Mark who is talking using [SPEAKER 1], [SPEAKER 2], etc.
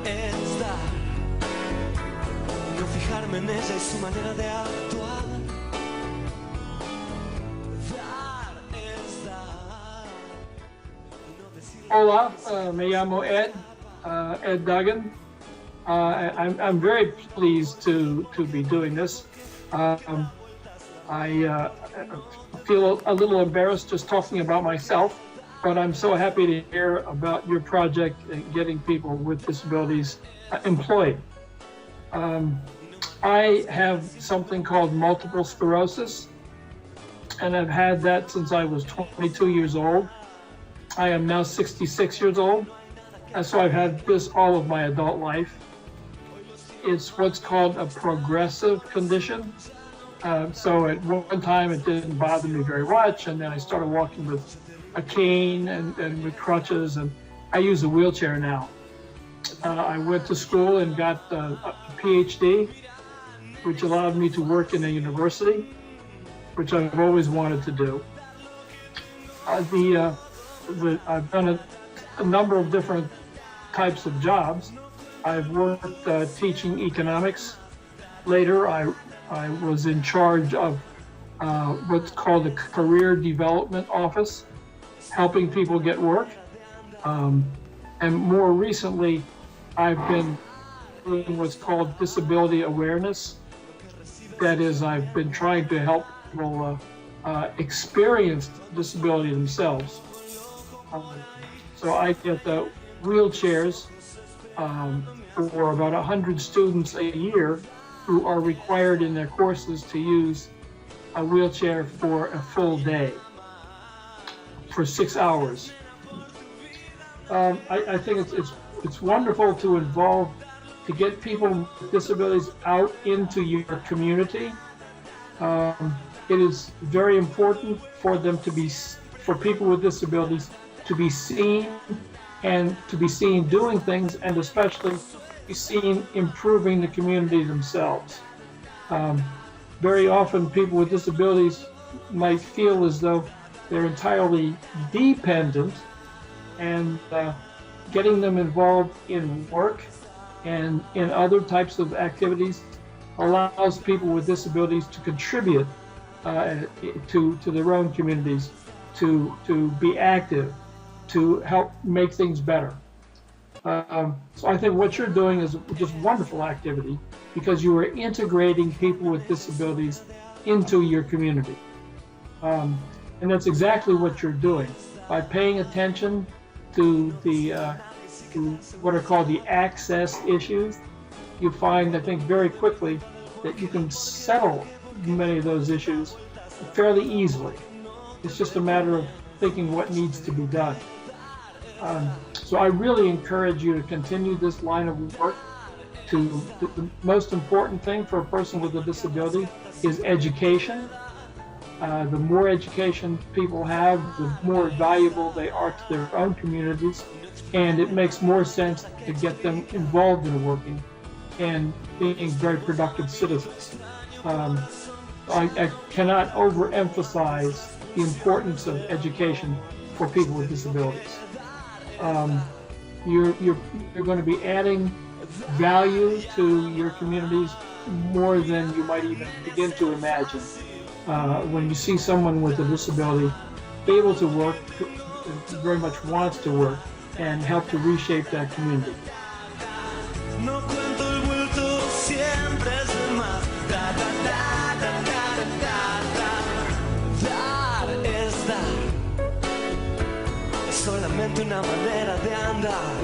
[SPEAKER 1] es dar, no fijarme en ella y su manera de actuar. Dar es dar, no decir.
[SPEAKER 2] Hola, me llamo Ed, Ed Duggan. I'm very pleased to be doing this. I feel a little embarrassed just talking about myself, but I'm so happy to hear about your project in getting people with disabilities employed. I have something called multiple sclerosis, and I've had that since I was 22 years old. I am now 66 years old, and so I've had this all of my adult life. It's what's called a progressive condition. So at one time it didn't bother me very much, and then I started walking with a cane and with crutches, and I use a wheelchair now. I went to school and got a PhD, which allowed me to work in a university, which I've always wanted to do. I've done a number of different types of jobs. I've worked teaching economics. Later, I was in charge of what's called a career development office, helping people get work. And more recently, I've been doing what's called disability awareness. That is, I've been trying to help people experience disability themselves. So I get the wheelchairs for about 100 students a year who are required in their courses to use a wheelchair for a full day, for 6 hours. I think it's wonderful to get people with disabilities out into your community. It is very important for them for people with disabilities to be seen, and to be seen doing things, and especially be seen improving the community themselves. Very often people with disabilities might feel as though they're entirely dependent, and getting them involved in work and in other types of activities allows people with disabilities to contribute to their own communities, to be active, to help make things better. So I think what you're doing is just wonderful activity, because you are integrating people with disabilities into your community. And that's exactly what you're doing. By paying attention to to what are called the access issues, you find, I think, very quickly that you can settle many of those issues fairly easily. It's just a matter of thinking what needs to be done. So I really encourage you to continue this line of work. The most important thing for a person with a disability is education. The more education people have, the more valuable they are to their own communities, and it makes more sense to get them involved in working and being very productive citizens. I cannot overemphasize the importance of education for people with disabilities. You're going to be adding value to your communities more than you might even begin to imagine. When you see someone with a disability able to work, very much wants to work, and help to reshape that community.
[SPEAKER 1] No cuento el bulto, siempre es de más. Da, da, da, da, da, da, da. Dar es dar. Es solamente una manera de andar.